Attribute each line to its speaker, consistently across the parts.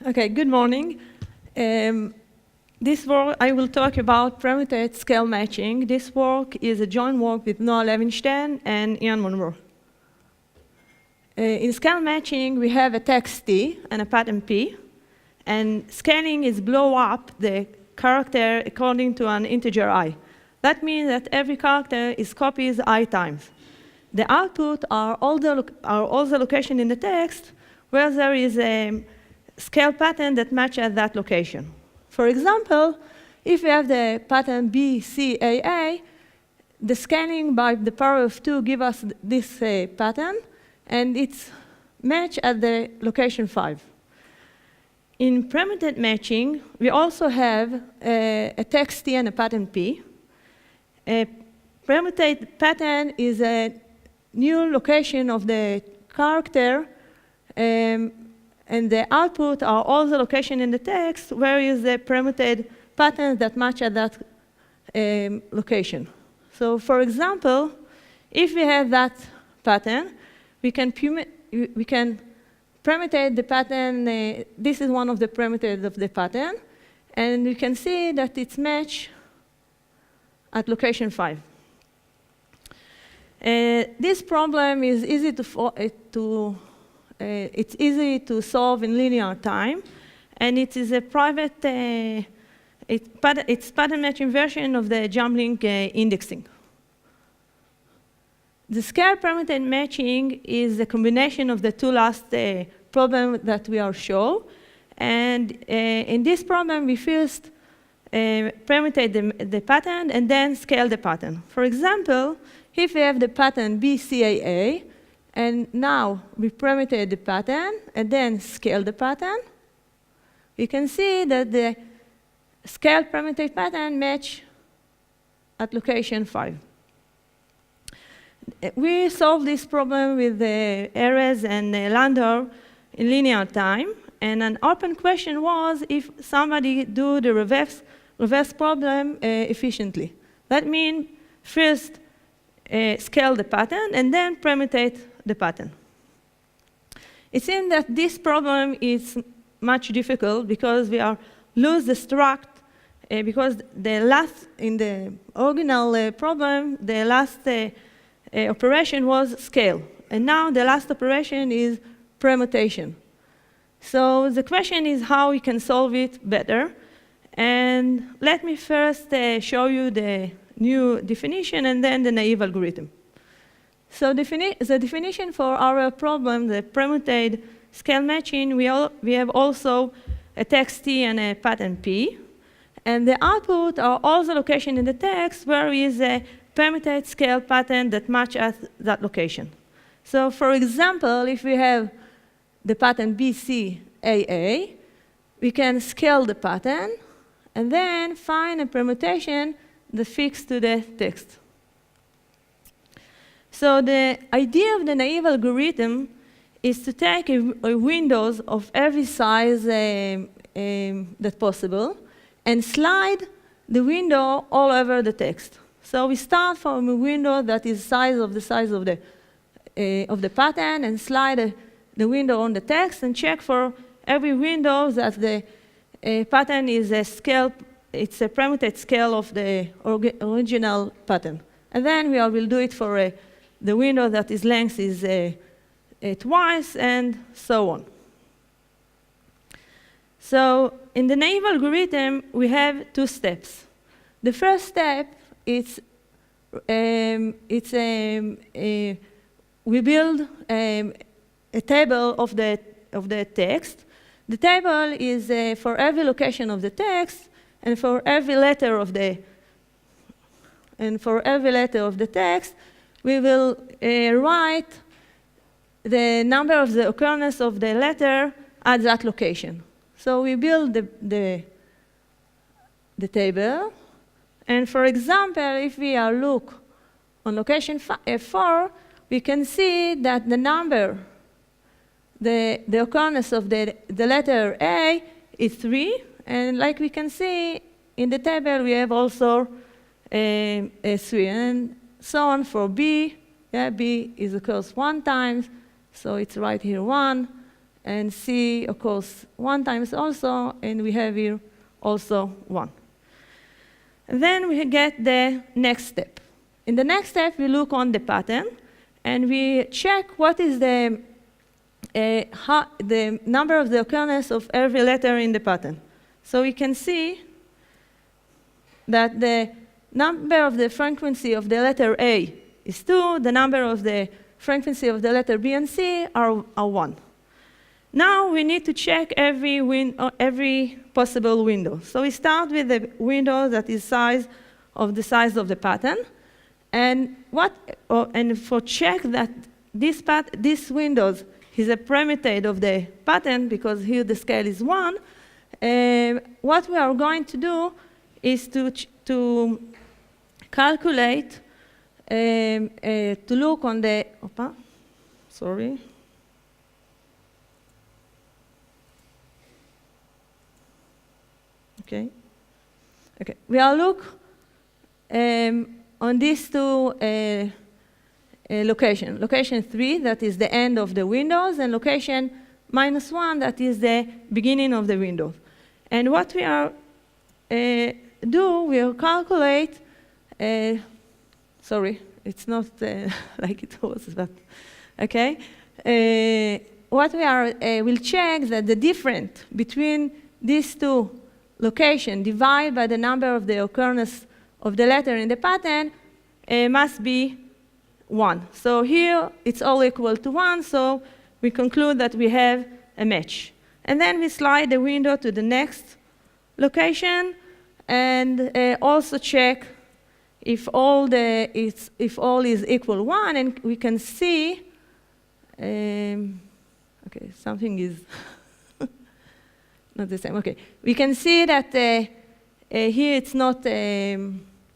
Speaker 1: Okay, good morning. This work, I will talk about permuted scale matching. This work is a joint work with Noah Levinstein and Ian Monroe. In scale matching, we have a text T and a pattern P, and scaling is blow up the character according to an integer I. That means that every character is copied I times. The output are all the location in the text where there is a scale pattern that matches that location. For example, if we have the pattern BCAA, the scanning by the power of 2 gives us this pattern, and it's matched at the location 5. In permuted matching, we also have a text T and a pattern P. A permuted pattern is a new location of the character, and the output are all the location in the text where is the permuted pattern that match at that location. So for example, if we have that pattern, we can permutate the pattern. This is one of the permuteds of the pattern, and we can see that it's matched at location 5. This problem is easy it's easy to solve in linear time, and it is a private, it's pattern matching version of the jump-link indexing. The scale permuted matching is a combination of the two last problems that we are shown, and in this problem we first permutate the pattern and then scale the pattern. For example, if we have the pattern BCAA, and now we permutate the pattern and then scale the pattern, we can see that the scale permuted pattern match at location 5. We solved this problem with Erez and Landor in linear time, and an open question was if somebody do the reverse problem efficiently. That means first scale the pattern and then permutate the pattern. It seems that this problem is much difficult because we are lose the struct because the last in the original problem the last operation was scale, and now the last operation is permutation. So the question is how we can solve it better, and let me first show you the new definition and then the naive algorithm. So the definition for our problem, the permuted scale matching, we have also a text T and a pattern P. And the output are all the location in the text where is a permuted scale pattern that matches that location. So for example, if we have the pattern BCAA, we can scale the pattern and then find a permutation that fits to the text. So the idea of the naive algorithm is to take a windows of every size that's possible and slide the window all over the text. So we start from a window that is size of the pattern and slide the window on the text and check for every window that the pattern is a scale. It's a permuted scale of the original pattern. And then we will do it for the window that is length is twice, and so on. So in the naive algorithm, we have 2 steps. The first step is we build a table of the text. The table is for every location of the text, and for every letter of the text, we will write the number of the occurrence of the letter at that location. So we build the table, and for example, if we look on location 4, we can see that the number, the occurrence of the letter A is 3. And like we can see in the table, we have also a 3, and so on for B. Yeah, B is occurs 1 time, so it's right here 1, and C, of course, 1 times also, and we have here also 1. And then we get the next step. In the next step, we look on the pattern, and we check what is the number of the occurrence of every letter in the pattern. So we can see that the number of the frequency of the letter A is 2, the number of the frequency of the letter B and C are 1. Now we need to check every possible window. So we start with the window that is the size of the pattern. And for check that this windows is a permuted of the pattern, because here the scale is 1, what we are going to do is to calculate, to look on the, sorry. Okay. We will look on these two locations. Location 3, that is the end of the windows, and location -1, that is the beginning of the window. And what we are we'll calculate, sorry, it's not like it was, but okay. What we'll check that the difference between these two locations divided by the number of the occurrence of the letter in the pattern must be 1. So here it's all equal to 1, so we conclude that we have a match. And then we slide the window to the next location and also check if all is equal 1, and we can see, okay, something is not the same. Okay, we can see that here it's not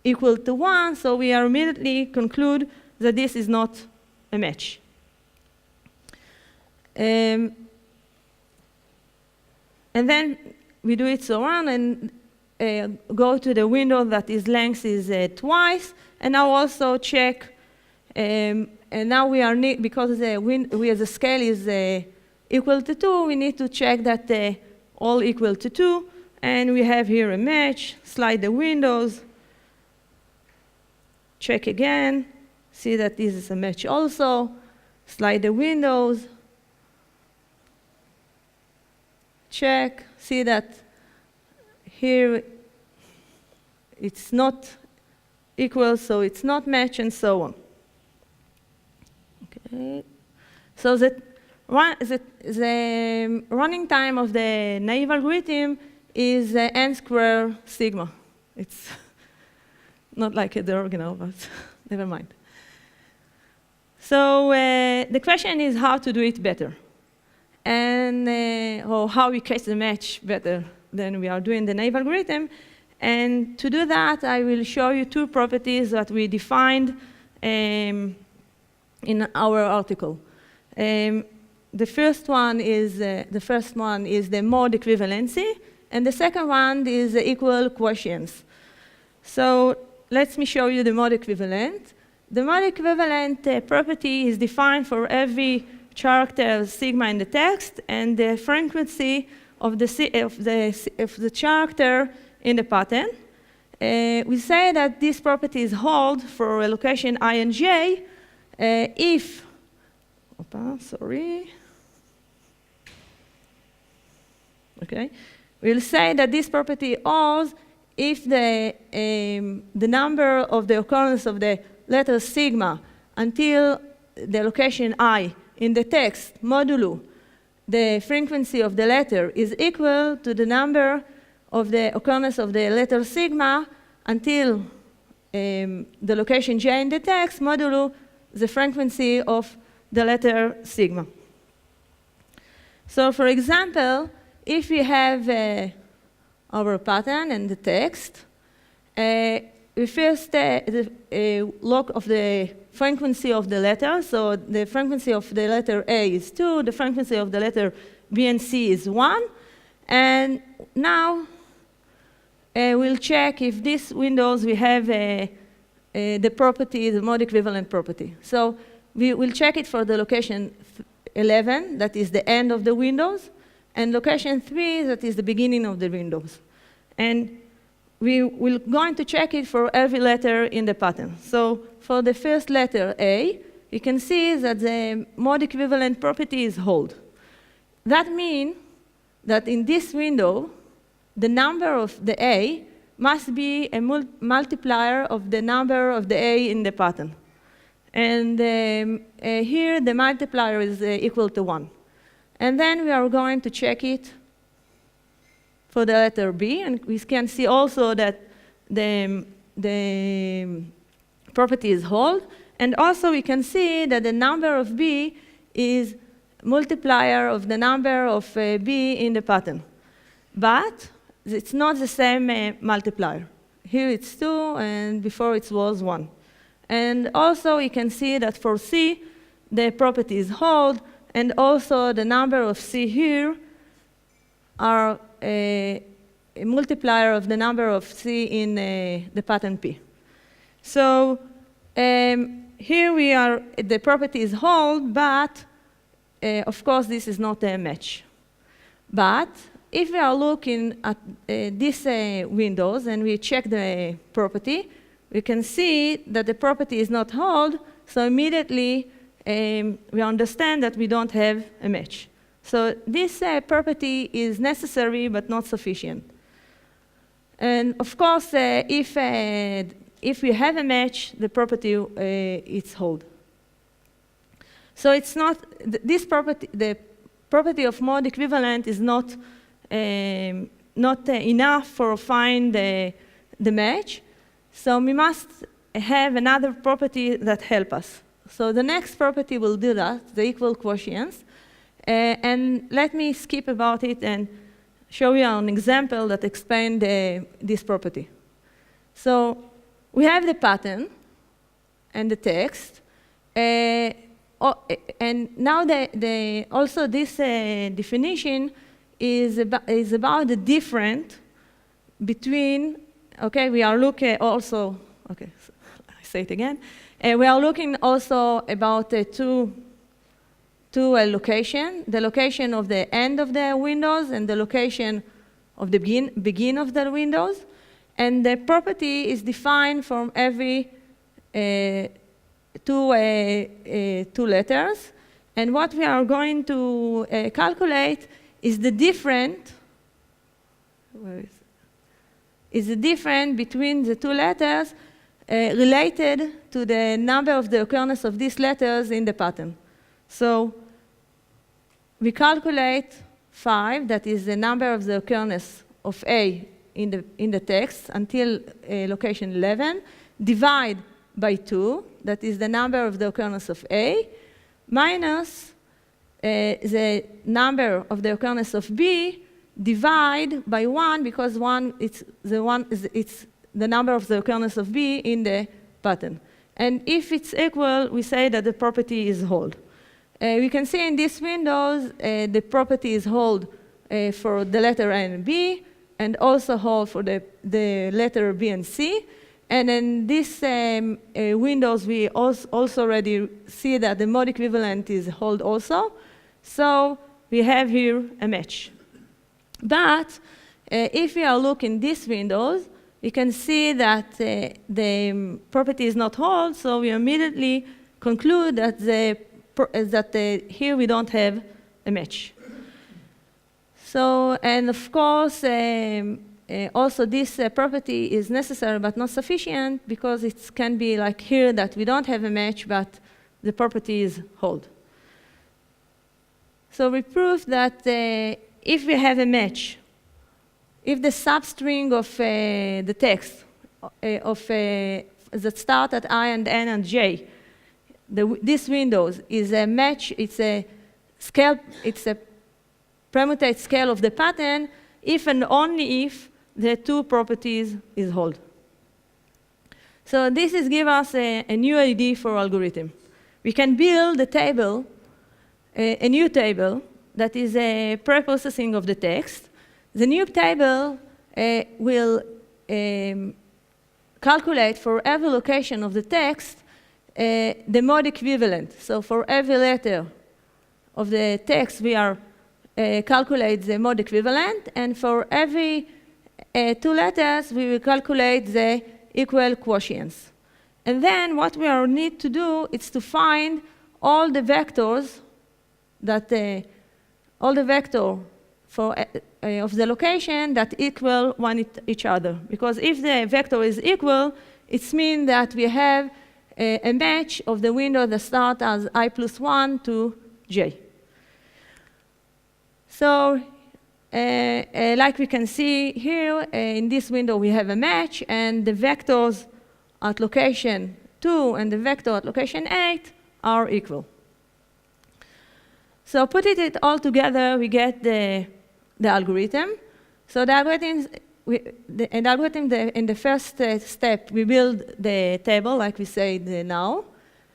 Speaker 1: equal to 1, so we immediately conclude that this is not a match. And then we do it so on and go to the window that is length is twice, and now also check. And now we are because the scale is equal to 2, we need to check that all equal to 2, and we have here a match. Slide the windows, check again, see that this is a match also. Slide the windows, check, see that here it's not equal, so it's not match, and so on. Okay. So the running time of the naive algorithm is n squared sigma. It's not like the organelle, but never mind. So the question is how to do it better, and or how we catch the match better than we are doing the naive algorithm. And to do that, I will show you two properties that we defined in our article. The first one is the mode equivalency, and the second one is the equal quotients. So let me show you the mode equivalent. The mode equivalent property is defined for every character sigma in the text and the frequency of the character in the pattern. We say that this property is hold for a location I and j if, sorry. Okay, we'll say that this property holds if the number of the occurrence of the letter sigma until the location I in the text modulo the frequency of the letter is equal to the number of the occurrence of the letter sigma until the location j in the text modulo the frequency of the letter sigma. So for example, if we have our pattern and the text, we first look of the frequency of the letter. So the frequency of the letter A is 2, the frequency of the letter B and C is 1. And now we'll check if these windows we have the property, the mode equivalent property. So we will check it for the location 11, that is the end of the windows, and location 3, that is the beginning of the windows. And we will going to check it for every letter in the pattern. So for the first letter, A, you can see that the mode equivalent property is hold. That means that in this window, the number of the A must be a multiplier of the number of the A in the pattern. And here, the multiplier is equal to 1. And then we are going to check it for the letter B. And we can see also that the property is hold. And also, we can see that the number of B is multiplier of the number of B in the pattern. But it's not the same multiplier. Here it's 2, and before it was 1. And also, we can see that for C, the property is hold, and also the number of C here are a multiplier of the number of C in the pattern P. So here we are, the property is hold, but of course, this is not a match. But if we are looking at these windows and we check the property, we can see that the property is not hold, so immediately we understand that we don't have a match. So this property is necessary but not sufficient. And of course, if we have a match, the property is hold. So it's not this property. The property of mode equivalent is not enough for find the match. So we must have another property that help us. So the next property will do that, the equal quotients. And let me skip about it and show you an example that explains this property. So we have the pattern and the text. And now also this definition is about the difference between, okay, we are looking also, okay, so I say it again. We are looking also about two location, the location of the end of the windows and the location of the begin of the windows. And the property is defined from every two letters. And what we are going to calculate is the difference, between the two letters related to the number of the occurrence of these letters in the pattern. So we calculate 5, that is the number of the occurrence of A in the text until location 11, divide by 2, that is the number of the occurrence of A, minus the number of the occurrence of B, divide by 1, because it's the number of the occurrence of B in the pattern. And if it's equal, we say that the property is hold. We can see in these windows, the property is hold for the letter A and B, and also hold for the letter B and C. And in these windows, we also already see that the mode equivalent is hold also. So we have here a match. But if we are looking these windows, you can see that the property is not hold, so we immediately conclude that here we don't have a match. So, and of course, also this property is necessary but not sufficient, because it can be like here that we don't have a match, but the property is hold. So we prove that if we have a match, if the substring of the text that start at I and N and J, these windows is a match, it's a scale, it's a permuted scale of the pattern, if and only if the two properties is hold. So this is give us a new idea for algorithm. We can build a table, a new table that is a pre-processing of the text. The new table will calculate for every location of the text the mode equivalent. So for every letter of the text, we are calculate the mode equivalent, and for every 2 letters, we will calculate the equal quotients. And then what we are need to do is to find all the vectors that all the vector for of the location that equal each other. Because if the vector is equal, it means that we have a match of the window that start as I+1 to j. So like we can see here, in this window we have a match, and the vectors at location 2 and the vector at location 8 are equal. So putting it all together, we get the algorithm. So the algorithm, in the first step, we build the table, like we said now.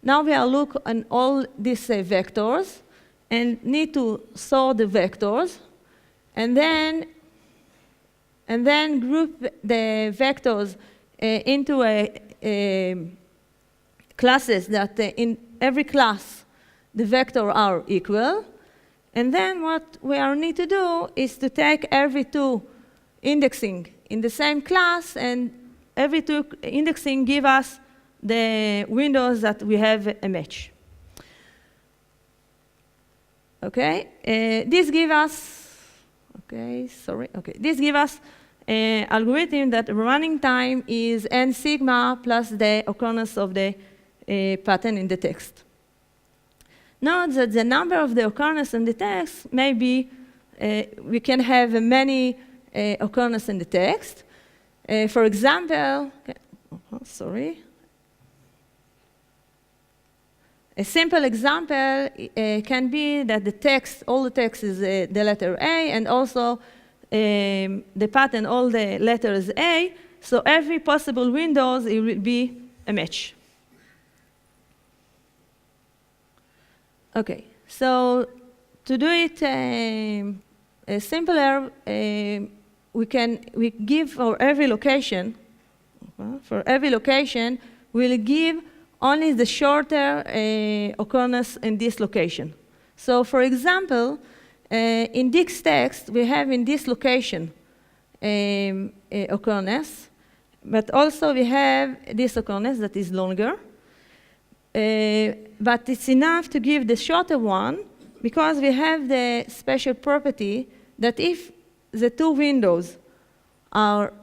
Speaker 1: Now we are look on all these vectors and need to sort the vectors, and then group the vectors into classes that in every class the vectors are equal. And then what we need to do is to take every 2 indexing in the same class, and every 2 indexing give us the windows that we have a match. Okay, this give us, this give us an algorithm that running time is n sigma plus the occurrence of the pattern in the text. Note that the number of the occurrence in the text may be, we can have many occurrences in the text. For example, a simple example can be that the text, all the text is the letter A, and also the pattern, all the letters A. So every possible windows, it will be a match. Okay, so to do it simpler, we give for every location, we'll give only the shorter occurrence in this location. So for example, in this text, we have in this location occurrence, but also we have this occurrence that is longer. But it's enough to give the shorter one, because we have the special property that if the 2 windows are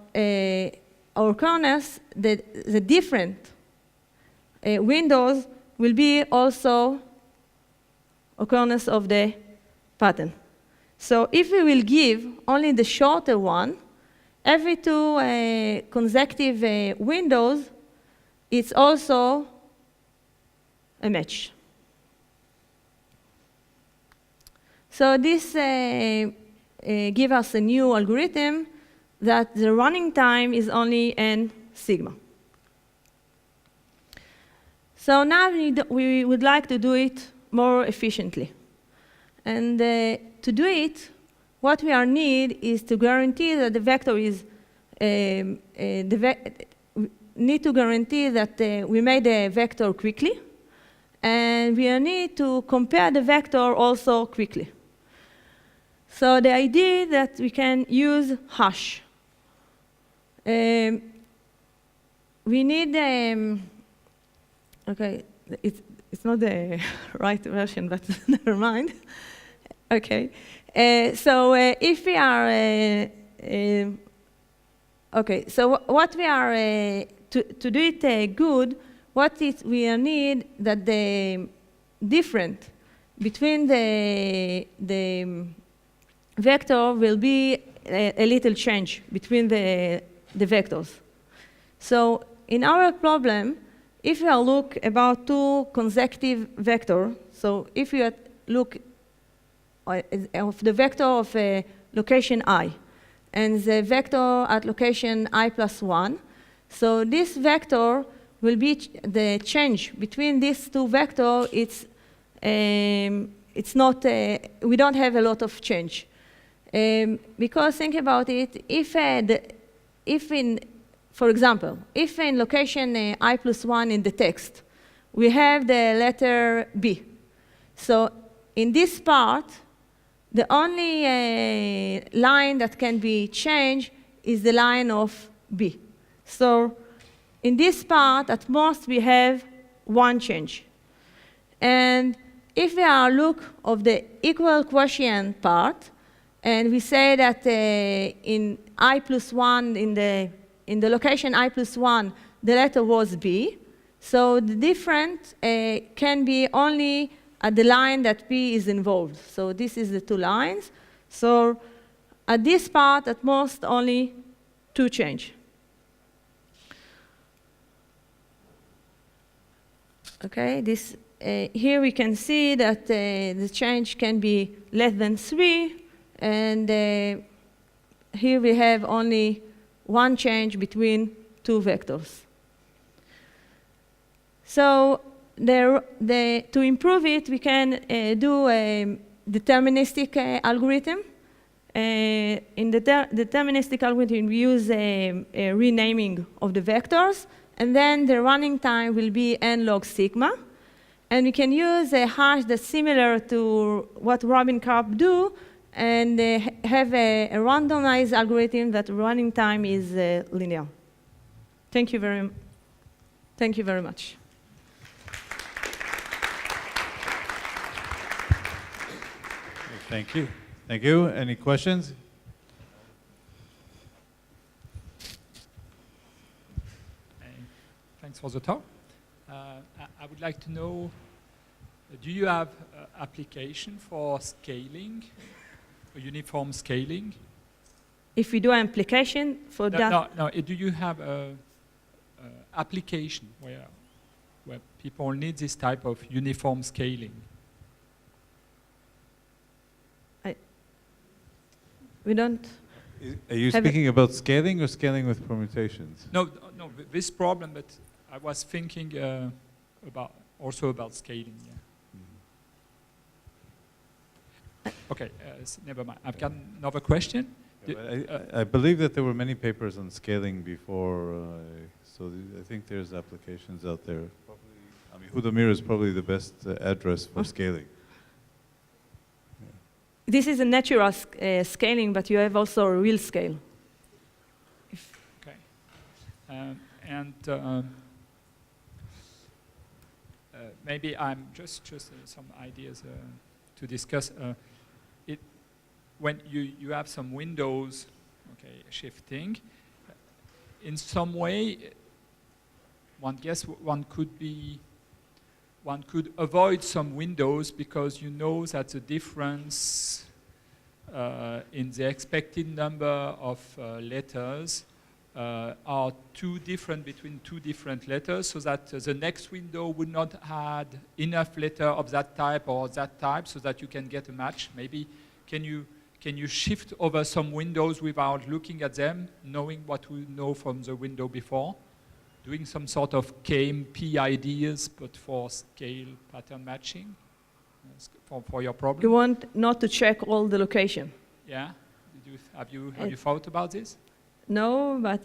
Speaker 1: occurrence, the different windows will be also occurrence of the pattern. So if we will give only the shorter one, every 2 consecutive windows, it's also a match. So this gives us a new algorithm that the running time is only n sigma. So now we would like to do it more efficiently. And to do it, what we need is to guarantee that the vector is, need to guarantee that we made the vector quickly. And we need to compare the vector also quickly. So the idea that we can use hash. We need, okay, it's not the right version, but never mind. Okay, so if we are, okay, so what we are, to do it good, what we need that the difference between the vector will be a little change between the vectors. So in our problem, if we look about 2 consecutive vectors, so if you look of the vector of location I and the vector at location I+1, so this vector will be the change between these 2 vectors. It's not, we don't have a lot of change. Because think about it, for example, if in location I+1 in the text, we have the letter B. So in this part, the only line that can be changed is the line of B. So in this part, at most, we have one change. And if we are look of the equal quotient part, and we say that in I plus 1, in the location I plus 1, the letter was B, so the difference can be only at the line that B is involved. So this is the two lines. So at this part, at most, only two change. Okay, this, here we can see that the change can be less than 3, and here we have only one change between two vectors. So to improve it, we can do a deterministic algorithm. In the deterministic algorithm, we use a renaming of the vectors, and then the running time will be n log sigma. And we can use a hash that's similar to what Robin Karp do, and have a randomized algorithm that running time is linear. Thank you very much.
Speaker 2: Thank you. Thank you. Any questions?
Speaker 3: Thanks for the talk. I would like to know, do you have application for scaling, uniform scaling?
Speaker 1: If we do an application for that?
Speaker 3: No. Do you have an application where people need this type of uniform scaling?
Speaker 1: We don't.
Speaker 2: Are you speaking about scaling or scaling with permutations?
Speaker 3: No, this problem, but I was thinking also about scaling. Yeah. Okay, never mind. I've got another question.
Speaker 2: Yeah, I believe that there were many papers on scaling before, so I think there's applications out there. I mean, Hudamir is probably the best address for scaling.
Speaker 1: This is a natural scaling, but you have also a real scale.
Speaker 3: Okay. And maybe I'm just some ideas to discuss. When you have some windows, okay, shifting, in some way, one could avoid some windows because you know that the difference in the expected number of letters are too different between two different letters, so that the next window would not have enough letter of that type or that type so that you can get a match. Maybe can you shift over some windows without looking at them, knowing what we know from the window before? Doing some sort of KMP ideas, but for scale pattern matching for your problem.
Speaker 1: You want not to check all the location.
Speaker 3: Yeah. Have you thought about this?
Speaker 1: No, but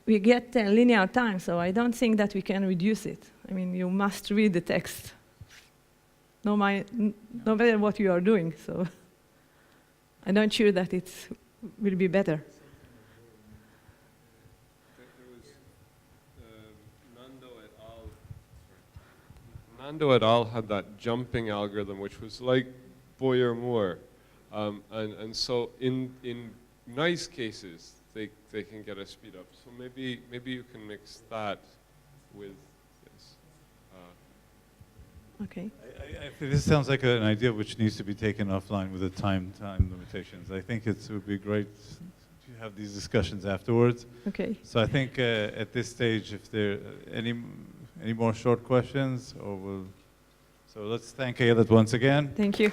Speaker 1: we get linear time, so I don't think that we can reduce it. I mean, you must read the text, no matter what you are doing. So I'm not sure that it will be better.
Speaker 4: Nando et al. Had that jumping algorithm, which was like Boyer-Moore, and so in nice cases they can get a speed up. So maybe you can mix that with this.
Speaker 1: Okay.
Speaker 2: This sounds like an idea which needs to be taken offline with the time limitations. I think it would be great to have these discussions afterwards.
Speaker 1: Okay.
Speaker 2: So I think at this stage, if there are any more short questions, so let's thank Ayelet once again.
Speaker 1: Thank you.